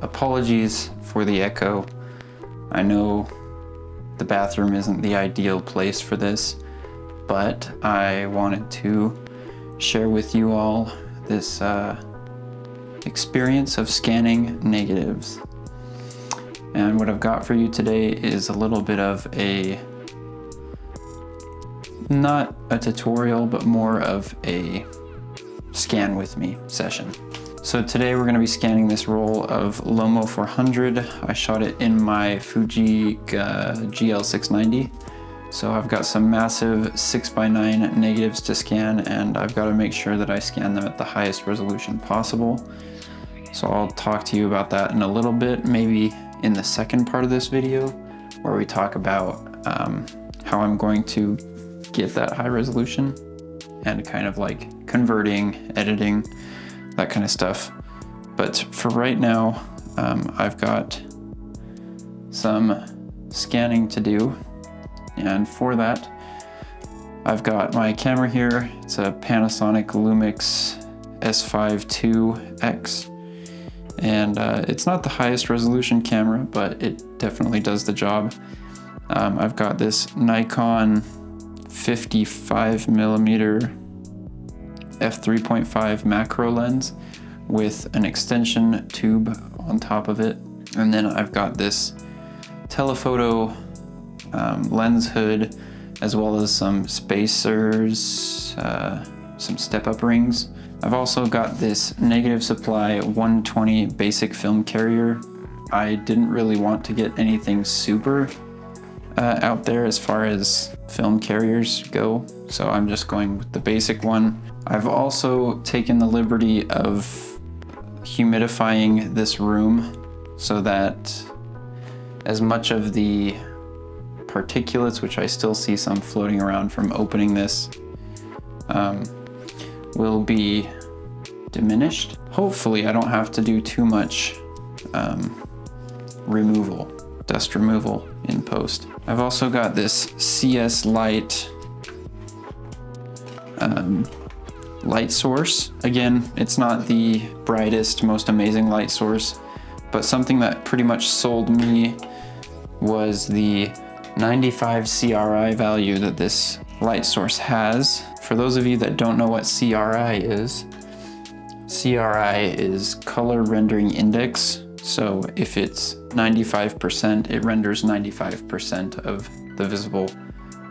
apologies for the echo. I know the bathroom isn't the ideal place for this, but I wanted to share with you all this experience of scanning negatives. And what I've got for you today is a little bit of not a tutorial, but more of a scan with me session. So today we're going to be scanning this roll of Lomo 400. I shot it in my Fuji GL690. So I've got some massive 6x9 negatives to scan, and I've got to make sure that I scan them at the highest resolution possible. So I'll talk to you about that in a little bit, maybe in the second part of this video, where we talk about how I'm going to get that high resolution and kind of like converting, editing, that kind of stuff. But for right now, I've got some scanning to do. And for that, I've got my camera here. It's a Panasonic Lumix S5 II X. And it's not the highest resolution camera, but it definitely does the job. I've got this Nikon 55mm f3.5 macro lens with an extension tube on top of it. And then I've got this telephoto lens hood, as well as some spacers, some step-up rings. I've also got this Negative Supply 120 basic film carrier. I didn't really want to get anything super out there as far as film carriers go, so I'm just going with the basic one. I've also taken the liberty of humidifying this room so that as much of the particulates, which I still see some floating around from opening this, will be diminished. Hopefully I don't have to do too much dust removal in post. I've also got this CS Light light source. Again, it's not the brightest, most amazing light source, but something that pretty much sold me was the 95 CRI value that this light source has. For those of you that don't know what CRI is color rendering index. So if it's 95%, it renders 95% of the visible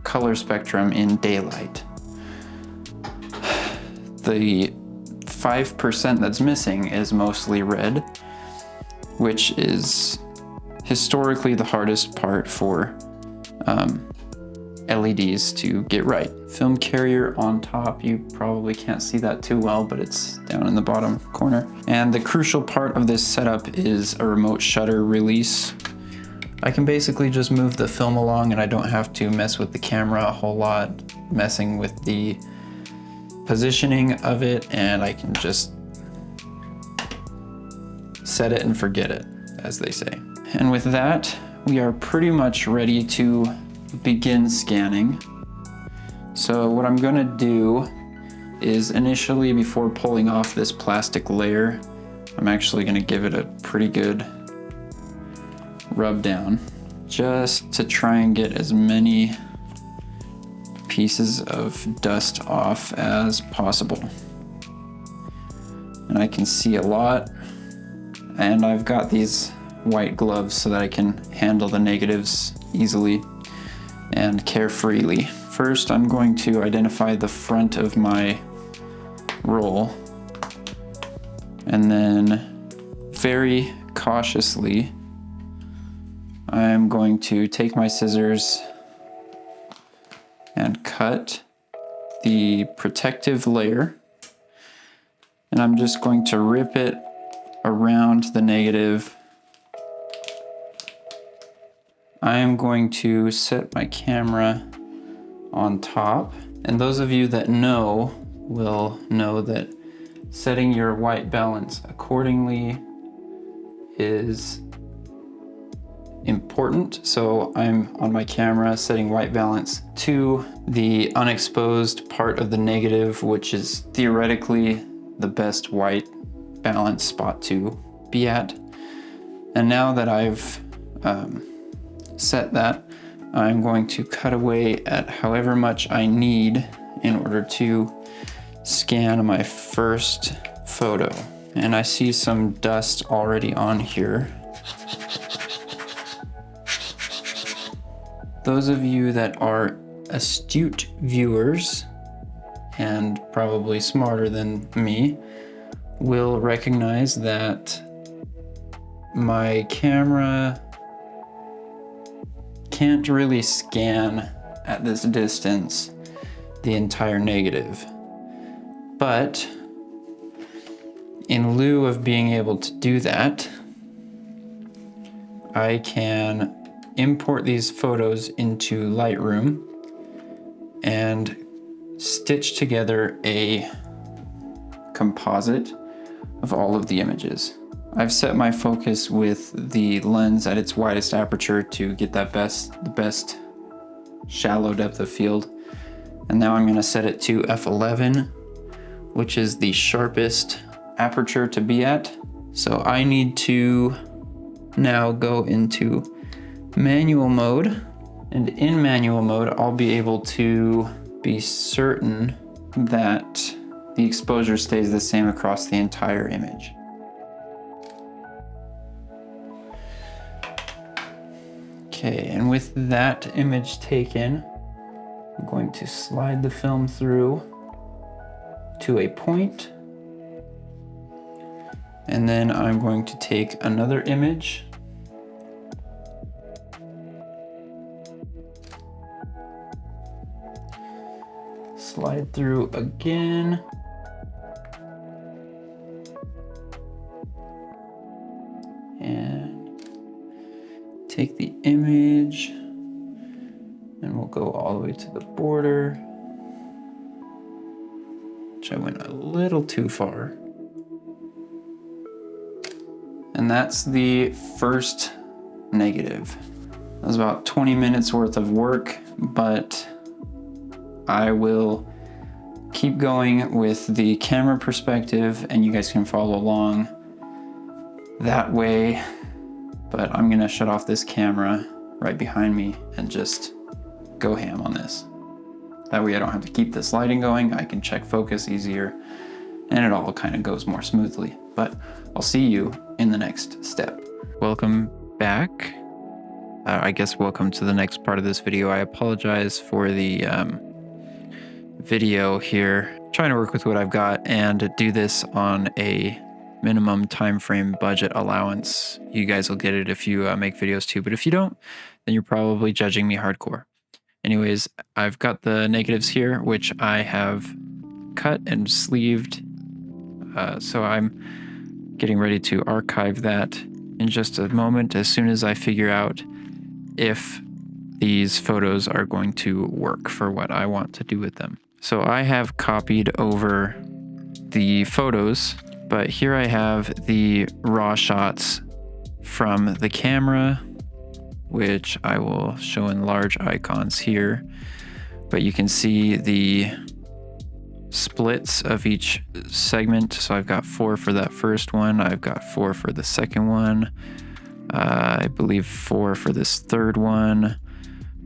color spectrum in daylight. The 5% that's missing is mostly red, which is historically the hardest part for LEDs to get right. Film carrier on top, you probably can't see that too well, but it's down in the bottom corner. And the crucial part of this setup is a remote shutter release. I can basically just move the film along and I don't have to mess with the camera a whole lot, messing with the positioning of it, and I can just set it and forget it, as they say. And with that, we are pretty much ready to begin scanning. So what I'm gonna do is initially, before pulling off this plastic layer, I'm actually gonna give it a pretty good rub down, just to try and get as many pieces of dust off as possible. And I can see a lot, and I've got these white gloves so that I can handle the negatives easily and carefreely. First, I'm going to identify the front of my roll, and then very cautiously, I'm going to take my scissors and cut the protective layer, and I'm just going to rip it around the negative. I am going to set my camera on top, and those of you that know will know that setting your white balance accordingly is important. So I'm on my camera setting white balance to the unexposed part of the negative, which is theoretically the best white balance spot to be at. And now that I've set that, I'm going to cut away at however much I need in order to scan my first photo. And I see some dust already on here. Those of you that are astute viewers and probably smarter than me will recognize that my camera can't really scan at this distance the entire negative. But in lieu of being able to do that, I can import these photos into Lightroom and stitch together a composite of all of the images. I've set my focus with the lens at its widest aperture to get that the best shallow depth of field. And now I'm gonna set it to f11, which is the sharpest aperture to be at. So I need to now go into manual mode, and in manual mode I'll be able to be certain that the exposure stays the same across the entire image. Okay, and with that image taken, I'm going to slide the film through to a point, and then I'm going to take another image slide through again, and take the image, and we'll go all the way to the border, which I went a little too far. And that's the first negative. That was about 20 minutes worth of work, but I will keep going with the camera perspective and you guys can follow along that way. But I'm gonna shut off this camera right behind me and just go ham on this. That way I don't have to keep this lighting going. I can check focus easier and it all kind of goes more smoothly. But I'll see you in the next step. Welcome back. I guess welcome to the next part of this video. I apologize for the video here. I'm trying to work with what I've got and do this on a minimum time frame budget allowance. You guys will get it if you make videos too, but if you don't, then you're probably judging me hardcore. Anyways, I've got the negatives here, which I have cut and sleeved. So I'm getting ready to archive that in just a moment as soon as I figure out if these photos are going to work for what I want to do with them. So I have copied over the photos, but here I have the raw shots from the camera, which I will show in large icons here, but you can see the splits of each segment. So I've got 4 for that first one. I've got 4 for the second one. I believe 4 for this third one.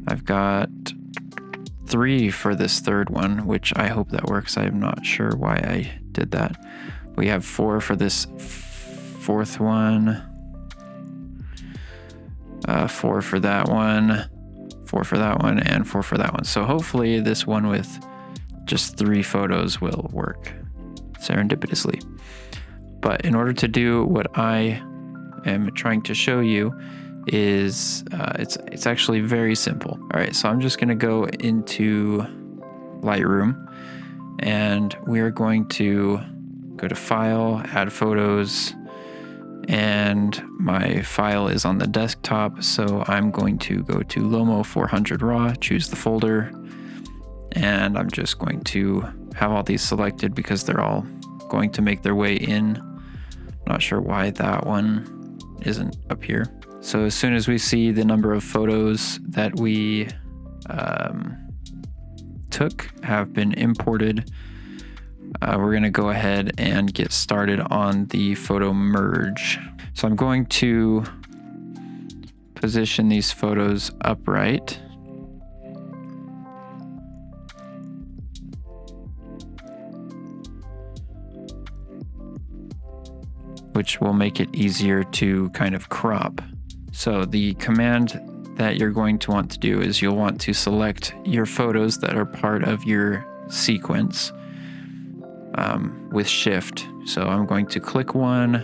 I've got 3 for this third one, which I hope that works. I'm not sure why I did that. We have 4 for this fourth one, 4 for that one, 4 for that one, and 4 for that one. So hopefully this one with just 3 photos will work serendipitously. But in order to do what I am trying to show you is it's actually very simple. All right, so I'm just gonna go into Lightroom and we're going to go to File, Add Photos, and my file is on the desktop, so I'm going to go to Lomo 400 RAW, choose the folder, and I'm just going to have all these selected because they're all going to make their way in. Not sure why that one isn't up here. So as soon as we see the number of photos that we took have been imported, we're gonna go ahead and get started on the photo merge. So I'm going to position these photos upright. Which will make it easier to kind of crop. So the command that you're going to want to do is you'll want to select your photos that are part of your sequence with Shift. So I'm going to click one,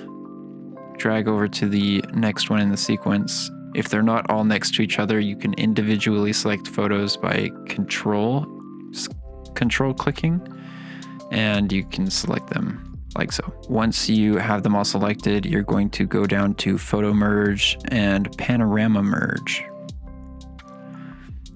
drag over to the next one in the sequence. If they're not all next to each other, you can individually select photos by control clicking, and you can select them like so. Once you have them all selected, you're going to go down to Photo Merge and Panorama Merge.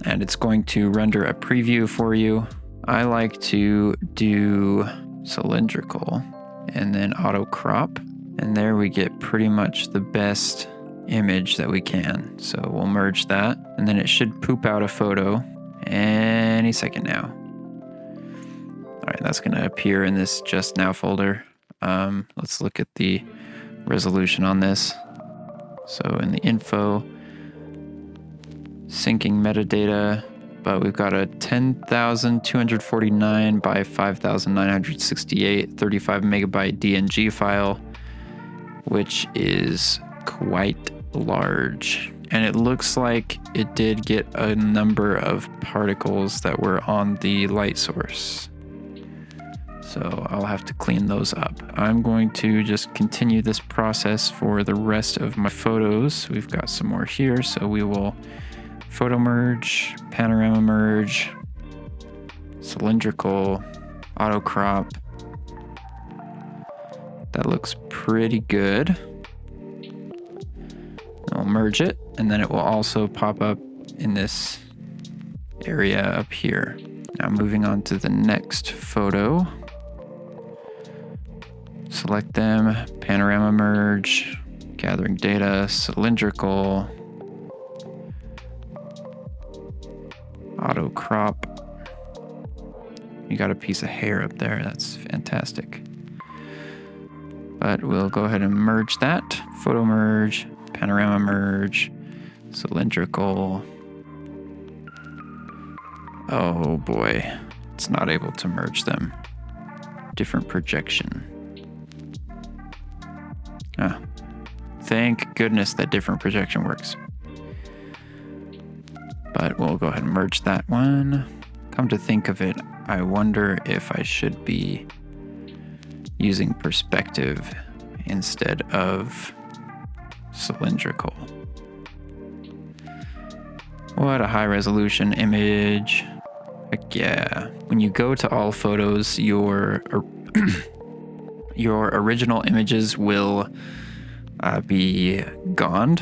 And it's going to render a preview for you. I like to do cylindrical and then auto crop. And there we get pretty much the best image that we can. So we'll merge that, and then it should poop out a photo any second now. All right, that's going to appear in this Just Now folder. Let's look at the resolution on this. So in the info, syncing metadata, but we've got a 10,249 by 5,968 35 megabyte DNG file, which is quite large. And it looks like it did get a number of particles that were on the light source. So I'll have to clean those up. I'm going to just continue this process for the rest of my photos. We've got some more here, so we will photo merge, panorama merge, cylindrical, auto crop. That looks pretty good. I'll merge it, and then it will also pop up in this area up here. Now moving on to the next photo. Select them, panorama merge, gathering data, cylindrical, auto crop. You got a piece of hair up there, that's fantastic. But we'll go ahead and merge that. Photo merge, panorama merge, cylindrical. Oh boy, it's not able to merge them. Different projection. Ah, thank goodness that different projection works. But we'll go ahead and merge that one. Come to think of it, I wonder if I should be using perspective instead of cylindrical. What a high resolution image. Heck yeah. When you go to all photos, your original images will be gone.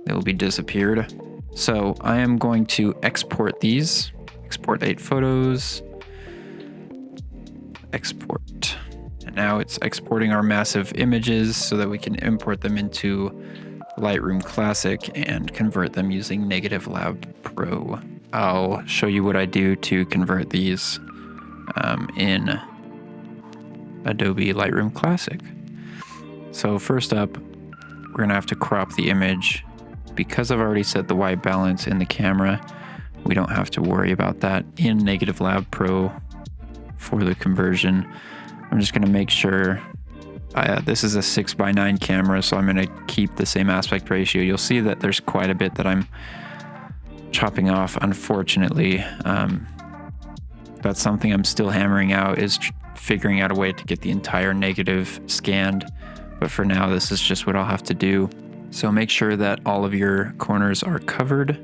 They will be disappeared. So I am going to export these. Export 8 photos. Export. And now it's exporting our massive images so that we can import them into Lightroom Classic and convert them using Negative Lab Pro. I'll show you what I do to convert these in Adobe Lightroom Classic. So first up, we're gonna have to crop the image. Because I've already set the white balance in the camera, we don't have to worry about that in Negative Lab Pro for the conversion. I'm just gonna make sure, this is a 6:9 camera, so I'm gonna keep the same aspect ratio. You'll see that there's quite a bit that I'm chopping off, unfortunately. That's something I'm still hammering out, is figuring out a way to get the entire negative scanned. But for now, this is just what I'll have to do. So make sure that all of your corners are covered.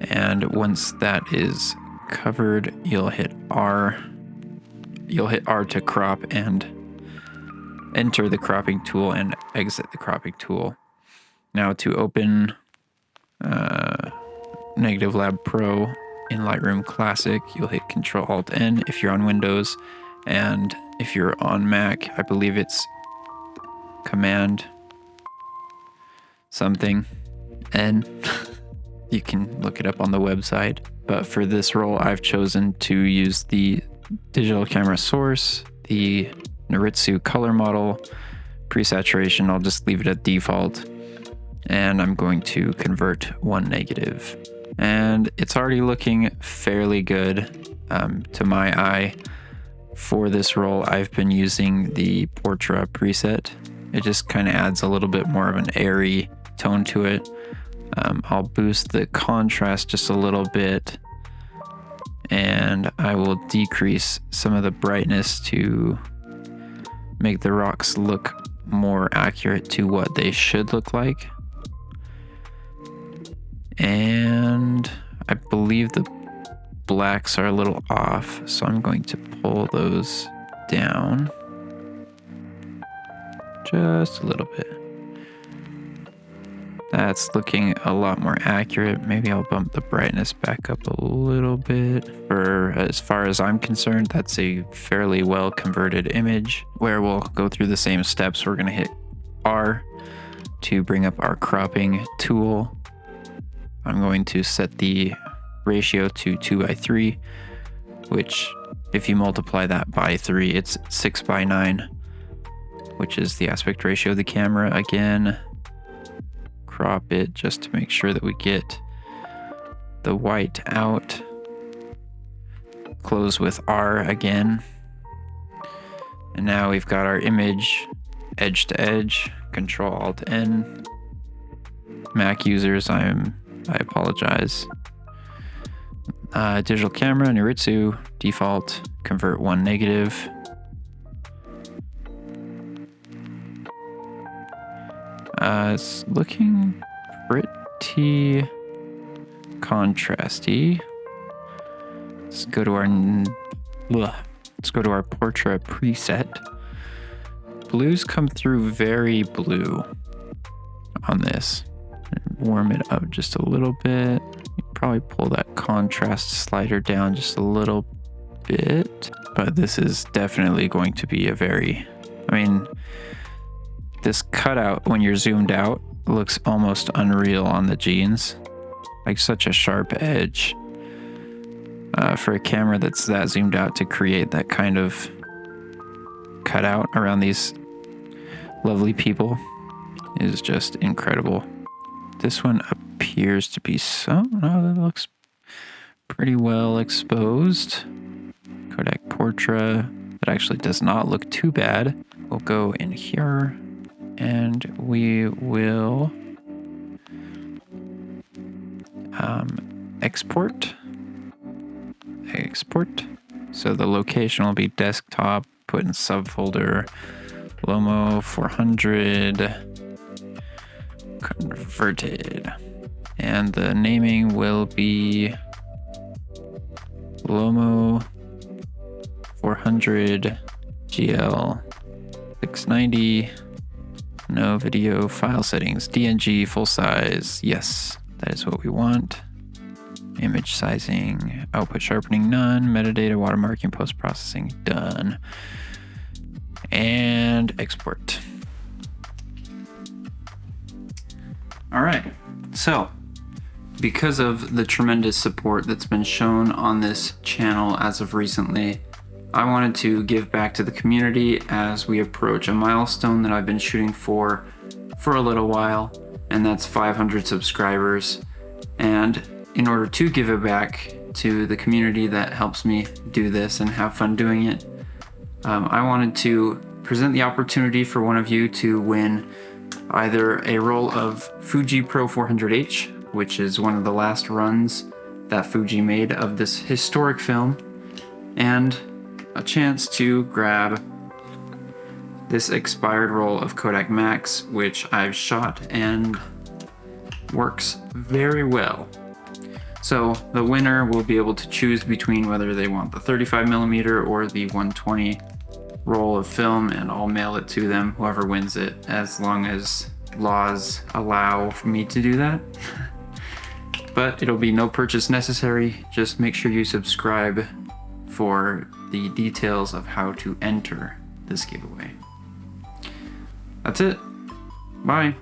And once that is covered, you'll hit R. You'll hit R to crop and enter the cropping tool and exit the cropping tool. Now to open Negative Lab Pro in Lightroom Classic, you'll hit Control-Alt-N if you're on Windows, and if you're on Mac, I believe it's Command something N. You can look it up on the website. But for this role, I've chosen to use the digital camera source, the Noritsu color model, pre-saturation, I'll just leave it at default. And I'm going to convert 1 negative. And it's already looking fairly good to my eye. For this role, I've been using the Portra preset. It just kind of adds a little bit more of an airy tone to it. I'll boost the contrast just a little bit, and I will decrease some of the brightness to make the rocks look more accurate to what they should look like. And I believe the blacks are a little off, so I'm going to pull those down just a little bit. That's looking a lot more accurate. Maybe I'll bump the brightness back up a little bit. For as far as I'm concerned, that's a fairly well converted image where we'll go through the same steps. We're going to hit R to bring up our cropping tool. I'm going to set the ratio to 2:3, which if you multiply that by 3, it's 6:9, which is the aspect ratio of the camera. Again, crop it just to make sure that we get the white out. Close with R again. And now we've got our image edge to edge. Control Alt N. Mac users, I apologize. Digital camera, Noritsu, default, convert 1 negative. It's looking pretty contrasty. Let's go to our Portra preset. Blues come through very blue on this. Warm it up just a little bit. Probably pull that contrast slider down just a little bit, but this is definitely going to be this cutout when you're zoomed out looks almost unreal on the jeans, like such a sharp edge. For a camera that's that zoomed out to create that kind of cutout around these lovely people is just incredible. This one appears to be that looks pretty well exposed. Kodak Portra, that actually does not look too bad. We'll go in here and we will export. So the location will be desktop, put in subfolder, Lomo 400. Converted, and the naming will be Lomo 400 GL 690. No video file settings, DNG full size. Yes, that is what we want. Image sizing, output sharpening none, metadata watermarking, post processing done, and export. All right, so because of the tremendous support that's been shown on this channel as of recently, I wanted to give back to the community as we approach a milestone that I've been shooting for a little while, and that's 500 subscribers. And in order to give it back to the community that helps me do this and have fun doing it, I wanted to present the opportunity for one of you to win either a roll of Fuji Pro 400H, which is one of the last runs that Fuji made of this historic film, and a chance to grab this expired roll of Kodak Max, which I've shot and works very well. So the winner will be able to choose between whether they want the 35mm or the 120 roll of film, and I'll mail it to them, whoever wins it, as long as laws allow for me to do that. But it'll be no purchase necessary. Just make sure you subscribe for the details of how to enter this giveaway. That's it. Bye.